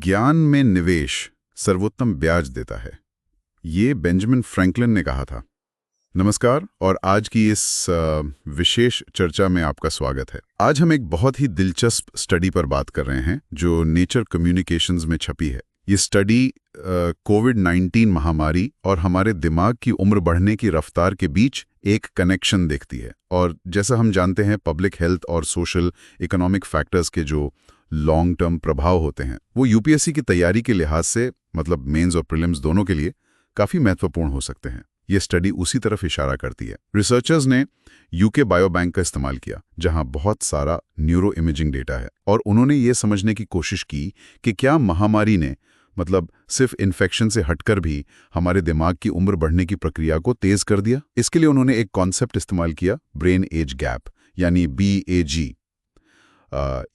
ज्ञान में निवेश सर्वोत्तम ब्याज देता है, ये बेंजामिन फ्रैंकलिन ने कहा था। नमस्कार और आज की इस विशेष चर्चा में आपका स्वागत है। आज हम एक बहुत ही दिलचस्प स्टडी पर बात कर रहे हैं जो नेचर कम्युनिकेशंस में छपी है। ये स्टडी कोविड-19 महामारी और हमारे दिमाग की उम्र बढ़ने की रफ्तार के बीच एक कनेक्शन देखती है। और जैसा हम जानते हैं, पब्लिक हेल्थ और सोशल इकोनॉमिक फैक्टर्स के जो लॉन्ग टर्म प्रभाव होते हैं वो यूपीएससी की तैयारी के लिहाज से, मतलब मेंस और प्रीलिम्स दोनों के लिए काफ़ी महत्वपूर्ण हो सकते हैं। ये स्टडी उसी तरफ इशारा करती है। रिसर्चर्स ने यूके बायोबैंक का इस्तेमाल किया, जहां बहुत सारा न्यूरो इमेजिंग डेटा है, और उन्होंने ये समझने की कोशिश की कि क्या महामारी ने, मतलब सिर्फ इन्फेक्शन से हटकर भी, हमारे दिमाग की उम्र बढ़ने की प्रक्रिया को तेज कर दिया। इसके लिए उन्होंने एक कॉन्सेप्ट इस्तेमाल किया, ब्रेन एज गैप, यानी BAG।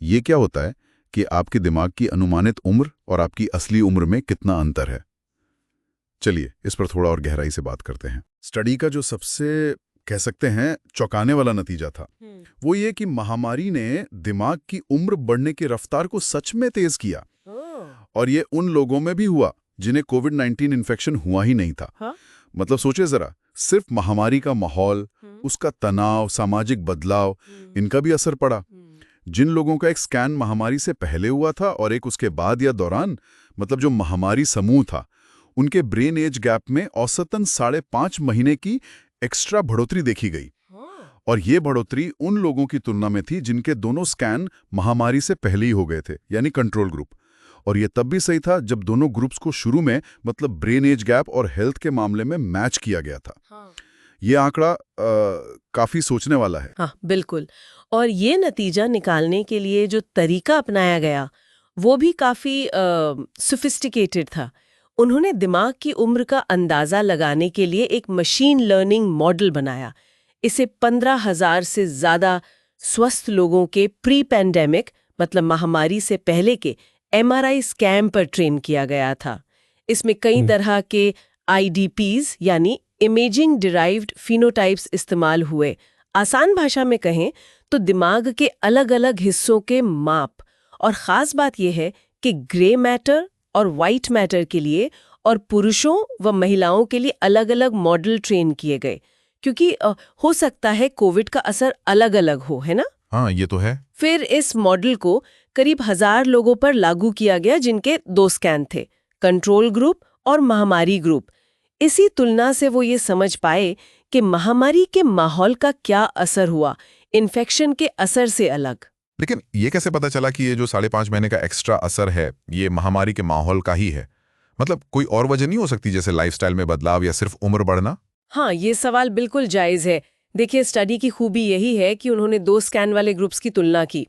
ये क्या होता है कि आपके दिमाग की अनुमानित उम्र और आपकी असली उम्र में कितना अंतर है। चलिए इस पर थोड़ा और गहराई से बात करते हैं। स्टडी का जो सबसे, कह सकते हैं, चौंकाने वाला नतीजा था वो ये कि महामारी ने दिमाग की उम्र बढ़ने की रफ्तार को सच में तेज किया। और ये उन लोगों में भी हुआ जिन्हें कोविड-19 इन्फेक्शन हुआ ही नहीं था। मतलब सोचे जरा, सिर्फ महामारी का माहौल, उसका तनाव, सामाजिक बदलाव, इनका भी असर पड़ा। जिन लोगों का एक स्कैन महामारी से पहले हुआ था और एक उसके बाद या दौरान, मतलब जो महामारी समूह था, उनके ब्रेन एज गैप में औसतन 5.5 महीने की एक्स्ट्रा बढ़ोतरी देखी गई। और ये बढ़ोतरी उन लोगों की तुलना में थी जिनके दोनों स्कैन महामारी से पहले ही हो गए थे, यानी कंट्रोल ग्रुप। और ये तब भी सही था जब दोनों ग्रुप्स को शुरू में, मतलब ब्रेन एज गैप और हेल्थ के मामले में, मैच किया गया था। ये आंकड़ा काफी सोचने वाला है। हाँ, बिल्कुल। और ये नतीजा निकालने के लिए जो तरीका अपनाया गया वो भी काफी सोफिस्टिकेटेड था। उन्होंने दिमाग की उम्र का अंदाजा लगाने के लिए एक मशीन लर्निंग मॉडल बनाया। इसे 15,000 से ज्यादा स्वस्थ लोगों के प्री पैंडेमिक, मतलब महामारी से पहले के MRI स्कैन पर ट्रेन किया गया था। इसमें कई तरह के IDPs यानी इमेजिंग डिराइव्ड फिनोटाइप्स इस्तेमाल हुए। आसान भाषा में कहें तो दिमाग के अलग अलग हिस्सों के माप। और ख़ास बात यह है कि ग्रे मैटर और वाइट मैटर के लिए और पुरुषों व महिलाओं के लिए अलग अलग मॉडल ट्रेन किए गए, क्योंकि हो सकता है कोविड का असर अलग अलग हो, है ना? हाँ, ये तो है। फिर इस मॉडल को करीब 1000 लोगों पर लागू किया गया जिनके 2 स्कैन थे, कंट्रोल ग्रुप और महामारी ग्रुप। इसी तुलना से वो ये समझ पाए कि महामारी के माहौल का क्या असर हुआ, इन्फेक्शन के असर से अलग। लेकिन ये कैसे पता चला कि ये जो 5.5 महीने का एक्स्ट्रा असर है ये महामारी के माहौल का ही है? मतलब कोई और वजह नहीं हो सकती, जैसे लाइफस्टाइल में बदलाव या सिर्फ उम्र बढ़ना? हाँ, ये सवाल बिल्कुल जायज है। देखिए, स्टडी की खूबी यही है कि उन्होंने 2 स्कैन वाले ग्रुप्स की तुलना की।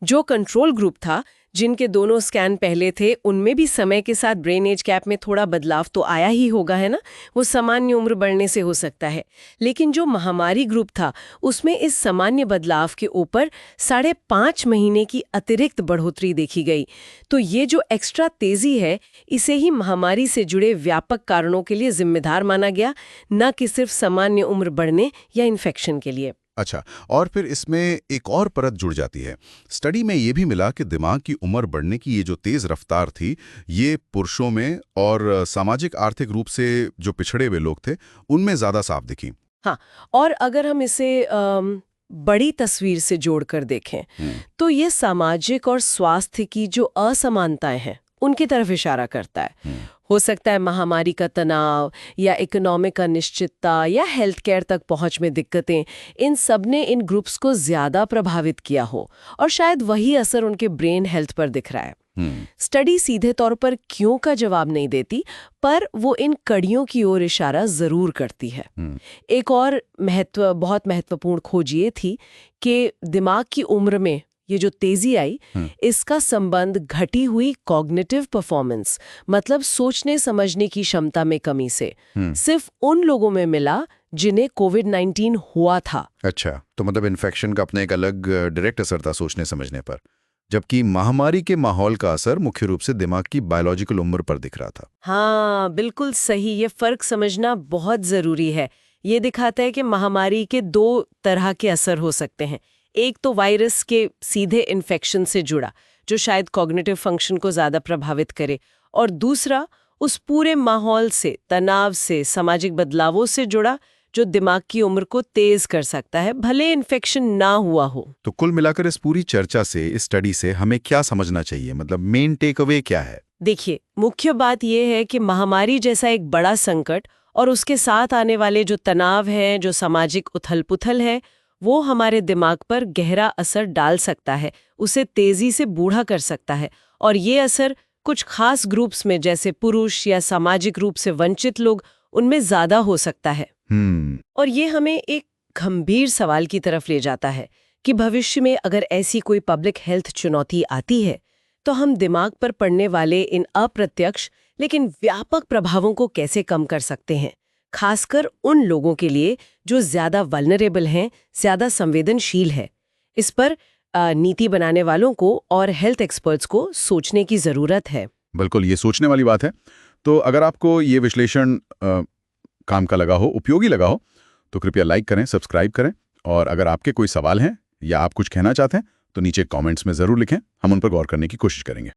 जो कंट्रोल ग्रुप था, जिनके दोनों स्कैन पहले थे, उनमें भी समय के साथ ब्रेन एज गैप में थोड़ा बदलाव तो आया ही होगा, है ना? वो सामान्य उम्र बढ़ने से हो सकता है। लेकिन जो महामारी ग्रुप था, उसमें इस सामान्य बदलाव के ऊपर 5.5 महीने की अतिरिक्त बढ़ोतरी देखी गई। तो ये जो एक्स्ट्रा तेजी है, इसे ही महामारी से जुड़े व्यापक कारणों के लिए जिम्मेदार माना गया, न कि सिर्फ सामान्य उम्र बढ़ने या इन्फेक्शन के लिए। अच्छा, और फिर इसमें एक और परत जुड़ जाती है। स्टडी में ये भी मिला कि दिमाग की उम्र बढ़ने की ये जो तेज रफ्तार थी, ये पुरुषों में और सामाजिक आर्थिक रूप से जो पिछड़े हुए लोग थे, उनमें ज्यादा साफ दिखी। हाँ, और अगर हम इसे बड़ी तस्वीर से जोड़कर देखें तो ये सामाजिक और स्वास्थ्य की जो असमानताएं हैं उनकी तरफ इशारा करता है। हो सकता है महामारी का तनाव या इकोनॉमिक अनिश्चितता या हेल्थ केयर तक पहुंच में दिक्कतें, इन सब ने इन ग्रुप्स को ज्यादा प्रभावित किया हो, और शायद वही असर उनके ब्रेन हेल्थ पर दिख रहा है। स्टडी सीधे तौर पर क्यों का जवाब नहीं देती, पर वो इन कड़ियों की ओर इशारा जरूर करती है। एक और बहुत महत्वपूर्ण खोज ये थी कि दिमाग की उम्र में ये जो तेजी आई, इसका संबंध घटी हुई कॉग्निटिव परफॉर्मेंस, मतलब सोचने समझने की क्षमता में कमी से सिर्फ उन लोगों में मिला जिन्हें कोविड-19 हुआ था। अच्छा, तो मतलब इन्फेक्शन का अपना एक अलग डायरेक्ट असर था सोचने समझने पर, जबकि महामारी के माहौल का असर मुख्य रूप से दिमाग की बायोलॉजिकल उम्र पर दिख रहा था। हाँ, बिल्कुल सही। ये फर्क समझना बहुत जरूरी है। ये दिखाता है कि महामारी के 2 तरह के असर हो सकते हैं। एक तो वायरस के सीधे इन्फेक्शन से जुड़ा, जो शायद कॉग्निटिव फंक्शन को ज़्यादा प्रभावित करे, और दूसरा उस पूरे माहौल से, तनाव से, सामाजिक बदलावों से जुड़ा जो दिमाग की उम्र को तेज कर सकता है, भले इन्फेक्शन ना हुआ हो। तो कुल मिलाकर इस पूरी चर्चा से, इस स्टडी से हमें क्या समझना चाहिए? मतलब मेन टेक अवे क्या है? देखिए, मुख्य बात यह है कि महामारी जैसा एक बड़ा संकट और उसके साथ आने वाले जो तनाव हैं, जो सामाजिक उथल-पुथल है, वो हमारे दिमाग पर गहरा असर डाल सकता है, उसे तेजी से बूढ़ा कर सकता है, और ये असर कुछ खास ग्रुप्स में, जैसे पुरुष या सामाजिक रूप से वंचित लोग, उनमें ज्यादा हो सकता है। और ये हमें एक गंभीर सवाल की तरफ ले जाता है कि भविष्य में अगर ऐसी कोई पब्लिक हेल्थ चुनौती आती है, तो हम दिमाग पर पड़ने वाले इन अप्रत्यक्ष लेकिन व्यापक प्रभावों को कैसे कम कर सकते हैं, खासकर उन लोगों के लिए जो ज्यादा वल्नरेबल हैं, ज्यादा संवेदनशील है। इस पर नीति बनाने वालों को और हेल्थ एक्सपर्ट्स को सोचने की जरूरत है। बिल्कुल, ये सोचने वाली बात है। तो अगर आपको ये विश्लेषण काम का लगा हो, उपयोगी लगा हो, तो कृपया लाइक करें, सब्सक्राइब करें, और अगर आपके कोई सवाल हैं या आप कुछ कहना चाहते हैं तो नीचे कमेंट्स में ज़रूर लिखें, हम उन पर गौर करने की कोशिश करेंगे।